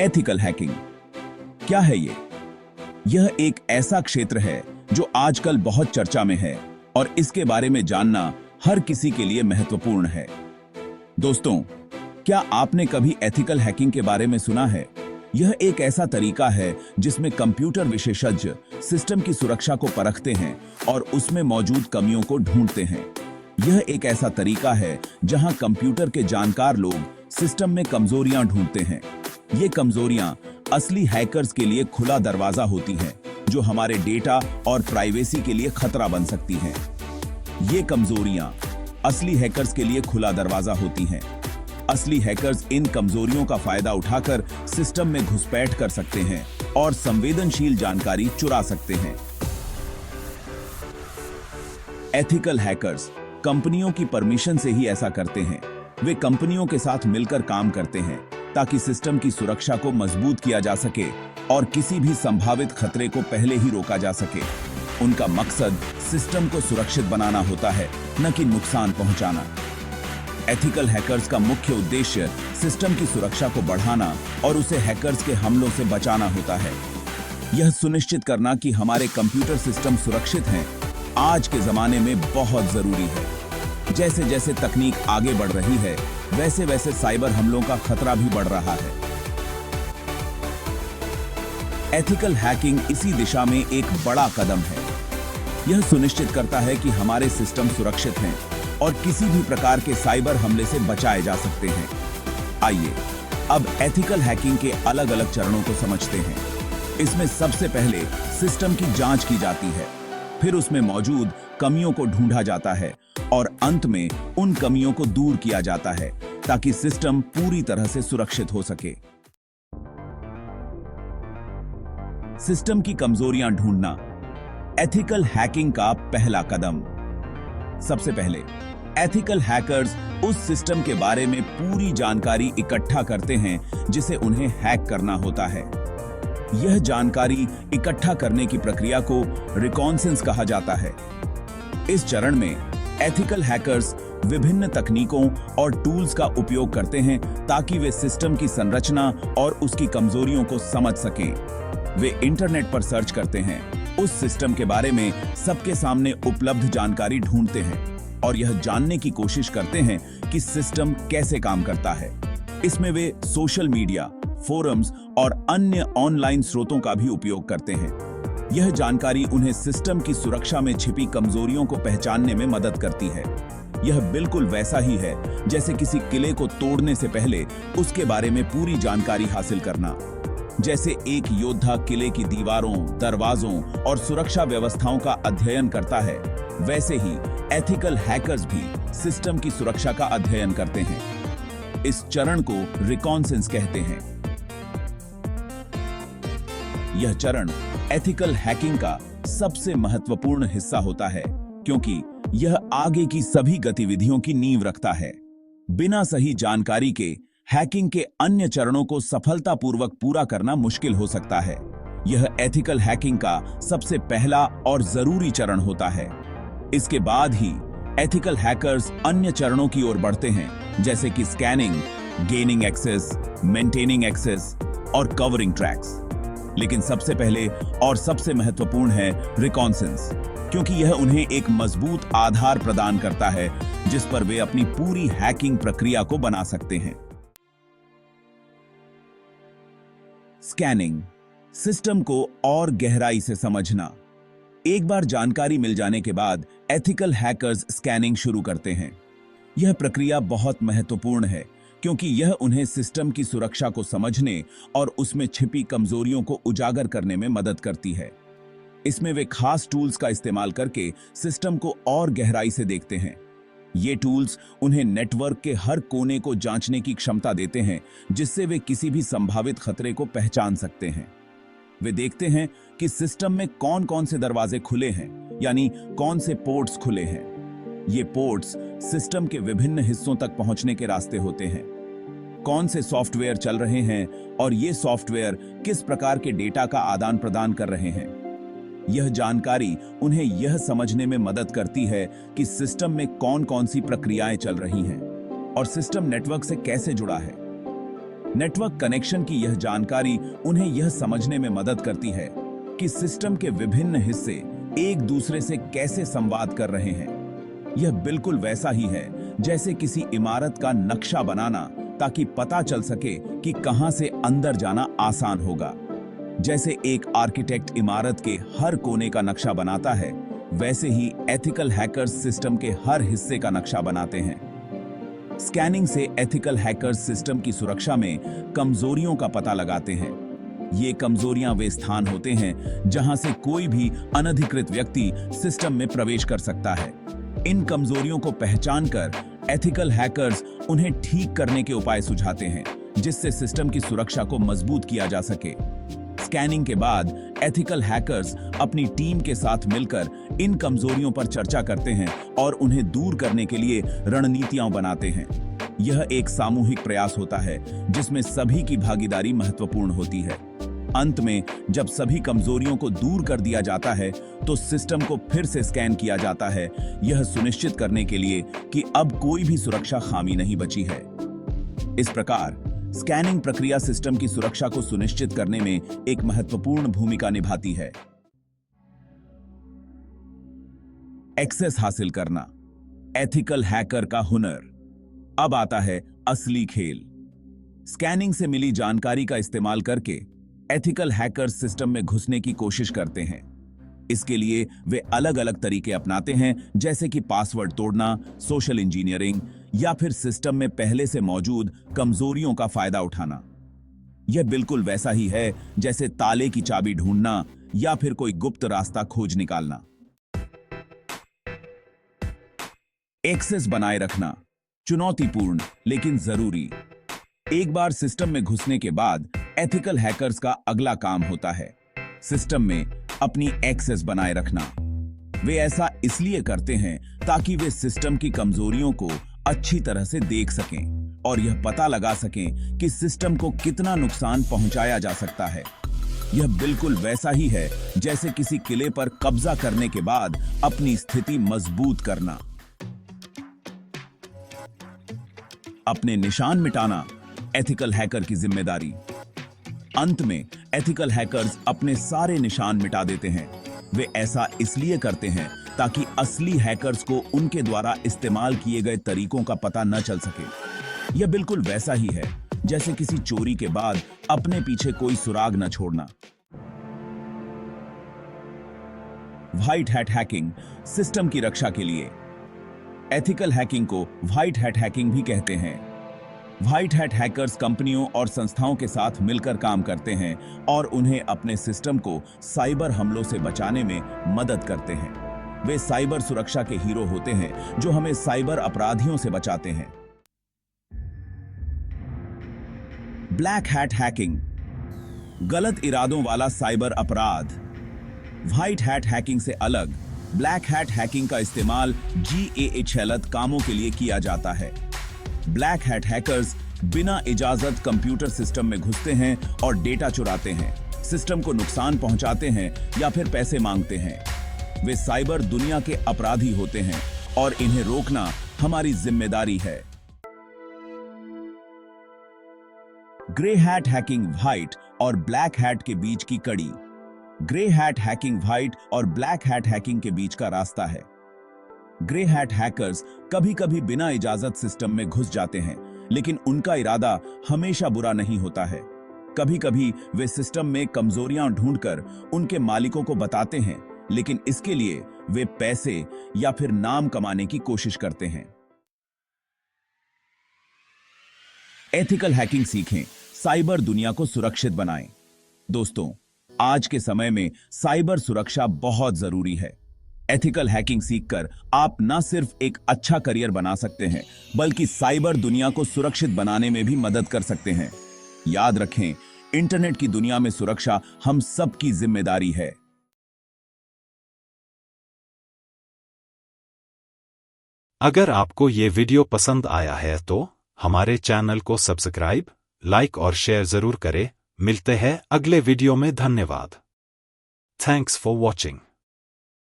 Ethical hacking क्या है ये? यह एक ऐसा क्षेत्र है जो आजकल बहुत चर्चा में है और इसके बारे में जानना हर किसी के लिए महत्वपूर्ण है। दोस्तों, क्या आपने कभी एथिकल हैकिंग के बारे में सुना है? यह एक ऐसा तरीका है जिसमें कंप्यूटर विशेषज्ञ सिस्टम की सुरक्षा को परखते हैं और उसमें मौजूद कमियों को ढूंढते हैं। यह एक ऐसा तरीका है जहां कंप्यूटर के जानकार लोग सिस्टम में कमजोरियां ढूंढते हैं। ये कमजोरियां असली हैकर्स के लिए खुला दरवाजा होती हैं, जो हमारे डेटा और प्राइवेसी के लिए खतरा बन सकती हैं। ये कमजोरियां असली हैकर्स के लिए खुला दरवाजा होती हैं। असली हैकर्स इन कमजोरियों का फायदा उठाकर सिस्टम में घुसपैठ कर सकते हैं और संवेदनशील जानकारी चुरा सकते हैं। एथिकल हैकर्स कंपनियों की परमिशन से ही ऐसा करते हैं। वे कंपनियों के साथ मिलकर काम करते हैं ताकि सिस्टम की सुरक्षा को मजबूत किया जा सके और किसी भी संभावित खतरे को पहले ही रोका जा सके। उनका मकसद सिस्टम को सुरक्षित बनाना होता है, न कि नुकसान पहुंचाना। एथिकल हैकर्स का मुख्य उद्देश्य सिस्टम की सुरक्षा को बढ़ाना और उसे हैकर्स के हमलों से बचाना होता है। यह सुनिश्चित करना कि हमारे कंप्यूटर सिस्टम सुरक्षित हैं, आज के जमाने में बहुत जरूरी है। जैसे जैसे तकनीक आगे बढ़ रही है, वैसे वैसे साइबर हमलों का खतरा भी बढ़ रहा है। एथिकल हैकिंग इसी दिशा में एक बड़ा कदम है। यह सुनिश्चित करता है कि हमारे सिस्टम सुरक्षित हैं और किसी भी प्रकार के साइबर हमले से बचाए जा सकते हैं। आइए अब एथिकल हैकिंग के अलग अलग चरणों को समझते हैं। इसमें सबसे पहले सिस्टम की जांच की जाती है, फिर उसमें मौजूद कमियों को ढूंढा जाता है और अंत में उन कमियों को दूर किया जाता है ताकि सिस्टम पूरी तरह से सुरक्षित हो सके। सिस्टम की कमजोरियां ढूंढना एथिकल हैकिंग का पहला कदम। सबसे पहले एथिकल हैकर्स उस सिस्टम के बारे में पूरी जानकारी इकट्ठा करते हैं जिसे उन्हें हैक करना होता है। यह जानकारी इकट्ठा करने की प्रक्रिया को रिकॉन्सेंस कहा जाता है। इस चरण में एथिकल हैकर्स विभिन्न तकनीकों और टूल्स का उपयोग करते हैं ताकि वे सिस्टम की संरचना और उसकी कमजोरियों को समझ सकें। वे इंटरनेट पर सर्च करते हैं, उस सिस्टम के बारे में सबके सामने उपलब्ध जानकारी ढूंढते हैं और यह जानने की कोशिश करते हैं कि सिस्टम कैसे काम करता है। इसमें वे सोशल मीडिया, फोरम्स और अन्य ऑनलाइन स्रोतों का भी उपयोग करते हैं। यह जानकारी उन्हें सिस्टम की सुरक्षा में छिपी कमजोरियों को पहचानने में मदद करती है। यह बिल्कुल वैसा ही है जैसे किसी किले को तोड़ने से पहले उसके बारे में पूरी जानकारी हासिल करना। जैसे एक योद्धा किले की दीवारों, दरवाजों और सुरक्षा व्यवस्थाओं का अध्ययन करता है, वैसे ही एथिकल हैकर्स भी सिस्टम की सुरक्षा का अध्ययन करते हैं। इस चरण को रिकॉन्सेंस कहते हैं। यह चरण एथिकल हैकिंग का सबसे महत्वपूर्ण हिस्सा होता है क्योंकि यह आगे की सभी गतिविधियों की नींव रखता है। बिना सही जानकारी के हैकिंग के अन्य चरणों को सफलतापूर्वक पूरा करना मुश्किल हो सकता है। यह एथिकल हैकिंग का सबसे पहला और जरूरी चरण होता है। इसके बाद ही एथिकल हैकर्स अन्य चरणों की ओर बढ़ते हैं, जैसे कि scanning, gaining access, maintaining access और कवरिंग ट्रैक्स। लेकिन सबसे पहले और सबसे महत्वपूर्ण है रिकॉन्सेंस, क्योंकि यह उन्हें एक मजबूत आधार प्रदान करता है जिस पर वे अपनी पूरी हैकिंग प्रक्रिया को बना सकते हैं। स्कैनिंग, सिस्टम को और गहराई से समझना। एक बार जानकारी मिल जाने के बाद एथिकल हैकर्स स्कैनिंग शुरू करते हैं। यह प्रक्रिया बहुत महत्वपूर्ण है क्योंकि यह उन्हें सिस्टम की सुरक्षा को समझने और उसमें छिपी कमजोरियों को उजागर करने में मदद करती है। इसमें वे खास टूल्स का इस्तेमाल करके सिस्टम को और गहराई से देखते हैं। ये टूल्स उन्हें नेटवर्क के हर कोने को जांचने की क्षमता देते हैं, जिससे वे किसी भी संभावित खतरे को पहचान सकते हैं। वे देखते हैं कि सिस्टम में कौन कौन से दरवाजे खुले हैं, यानी कौन से पोर्ट्स खुले हैं। ये पोर्ट्स सिस्टम के विभिन्न हिस्सों तक पहुंचने के रास्ते होते हैं। कौन से सॉफ्टवेयर चल रहे हैं और ये सॉफ्टवेयर किस प्रकार के डेटा का आदान प्रदान कर रहे हैं। यह जानकारी उन्हें यह समझने में मदद करती है कि सिस्टम में कौन कौन सी प्रक्रियाएं चल रही हैं और सिस्टम नेटवर्क से कैसे जुड़ा है। नेटवर्क कनेक्शन की यह जानकारी उन्हें यह समझने में मदद करती है कि सिस्टम के विभिन्न हिस्से एक दूसरे से कैसे संवाद कर रहे हैं। यह बिल्कुल वैसा ही है जैसे किसी इमारत का नक्शा बनाना ताकि पता चल सके कि कहां से अंदर जाना आसान होगा। जैसे एक आर्किटेक्ट इमारत के हर कोने का नक्शा बनाता है, वैसे ही एथिकल हैकर्स सिस्टम के हर हिस्से का नक्शा बनाते हैं। स्कैनिंग से एथिकल हैकर्स सिस्टम की सुरक्षा में कमजोरियों का पता लगाते हैं। ये कमजोरियां वे स्थान होते हैं जहां से कोई भी अनधिकृत व्यक्ति सिस्टम में प्रवेश कर सकता है। इन कमजोरियों को पहचानकर एथिकल हैकर्स उन्हें ठीक करने के उपाय सुझाते हैं, जिससे सिस्टम की सुरक्षा को मजबूत किया जा सके। स्कैनिंग के बाद एथिकल हैकर्स अपनी टीम के साथ मिलकर इन कमजोरियों पर चर्चा करते हैं और उन्हें दूर करने के लिए रणनीतियां बनाते हैं। यह एक सामूहिक प्रयास होता है जिसमें सभी की भागीदारी महत्वपूर्ण होती है। अंत में जब सभी कमजोरियों को दूर कर दिया जाता है तो सिस्टम को फिर से स्कैन किया जाता है, यह सुनिश्चित करने के लिए कि अब कोई भी सुरक्षा खामी नहीं बची है। इस प्रकार स्कैनिंग प्रक्रिया सिस्टम की सुरक्षा को सुनिश्चित करने में एक महत्वपूर्ण भूमिका निभाती है। एक्सेस हासिल करना, एथिकल हैकर का हुनर। अब आता है असली खेल। स्कैनिंग से मिली जानकारी का इस्तेमाल करके एथिकल हैकर्स सिस्टम में घुसने की कोशिश करते हैं। इसके लिए वे अलग अलग तरीके अपनाते हैं, जैसे कि पासवर्ड तोड़ना, सोशल इंजीनियरिंग या फिर सिस्टम में पहले से मौजूद कमजोरियों का फायदा उठाना। यह बिल्कुल वैसा ही है जैसे ताले की चाबी ढूंढना या फिर कोई गुप्त रास्ता खोज निकालना। एक्सेस बनाए रखना, चुनौतीपूर्ण लेकिन जरूरी। एक बार सिस्टम में घुसने के बाद एथिकल हैकर्स का अगला काम होता है सिस्टम में अपनी एक्सेस बनाए रखना। वे ऐसा इसलिए करते हैं ताकि वे सिस्टम की कमजोरियों को अच्छी तरह से देख सकें और यह पता लगा सकें कि सिस्टम को कितना नुकसान पहुंचाया जा सकता है। यह बिल्कुल वैसा ही है जैसे किसी किले पर कब्जा करने के बाद अपनी स्थिति मजबूत करना। अपने निशान मिटाना एथिकल हैकर की जिम्मेदारी। अंत में एथिकल हैकर्स अपने सारे निशान मिटा देते हैं। वे ऐसा इसलिए करते हैं ताकि असली हैकर्स को उनके द्वारा इस्तेमाल किए गए तरीकों का पता न चल सके। यह बिल्कुल वैसा ही है जैसे किसी चोरी के बाद अपने पीछे कोई सुराग न छोड़ना। व्हाइट हैट हैकिंग सिस्टम की रक्षा के लिए। एथिकल हैकिंग को व्हाइट हैट हैकिंग भी कहते हैं। व्हाइट हैट हैकर्स कंपनियों और संस्थाओं के साथ मिलकर काम करते हैं और उन्हें अपने सिस्टम को साइबर हमलों से बचाने में मदद करते हैं। वे साइबर सुरक्षा के हीरो होते हैं जो हमें साइबर अपराधियों से बचाते हैं। ब्लैक हैट हैकिंग, गलत इरादों वाला साइबर अपराध। व्हाइट हैट हैकिंग से अलग ब्लैक हैट हैकिंग का इस्तेमाल GAHLत कामों के लिए किया जाता है। ब्लैक हैट हैकर्स बिना इजाजत कंप्यूटर सिस्टम में घुसते हैं और डेटा चुराते हैं, सिस्टम को नुकसान पहुंचाते हैं या फिर पैसे मांगते हैं। वे साइबर दुनिया के अपराधी होते हैं और इन्हें रोकना हमारी जिम्मेदारी है। ग्रे हैट हैकिंग व्हाइट और ब्लैक हैट के बीच की कड़ी। ग्रे हैट हैकिंग व्हाइट और ब्लैक हैट हैकिंग के बीच का रास्ता है। ग्रे हैट हैकर्स कभी-कभी बिना इजाजत सिस्टम में घुस जाते हैं, लेकिन उनका इरादा हमेशा बुरा नहीं होता है। कभी-कभी वे सिस्टम में कमजोरियां ढूंढकर उनके मालिकों को बताते हैं, लेकिन इसके लिए वे पैसे या फिर नाम कमाने की कोशिश करते हैं। एथिकल हैकिंग सीखें, साइबर दुनिया को सुरक्षित बनाएं। दोस्तों, आज के समय में साइबर सुरक्षा बहुत जरूरी है। एथिकल हैकिंग सीखकर आप न सिर्फ एक अच्छा करियर बना सकते हैं, बल्कि साइबर दुनिया को सुरक्षित बनाने में भी मदद कर सकते हैं। याद रखें, इंटरनेट की दुनिया में सुरक्षा हम सबकी जिम्मेदारी है। अगर आपको ये वीडियो पसंद आया है तो हमारे चैनल को सब्सक्राइब, लाइक और शेयर जरूर करें। मिलते हैं अगले वीडियो में। धन्यवाद। Thanks for watching.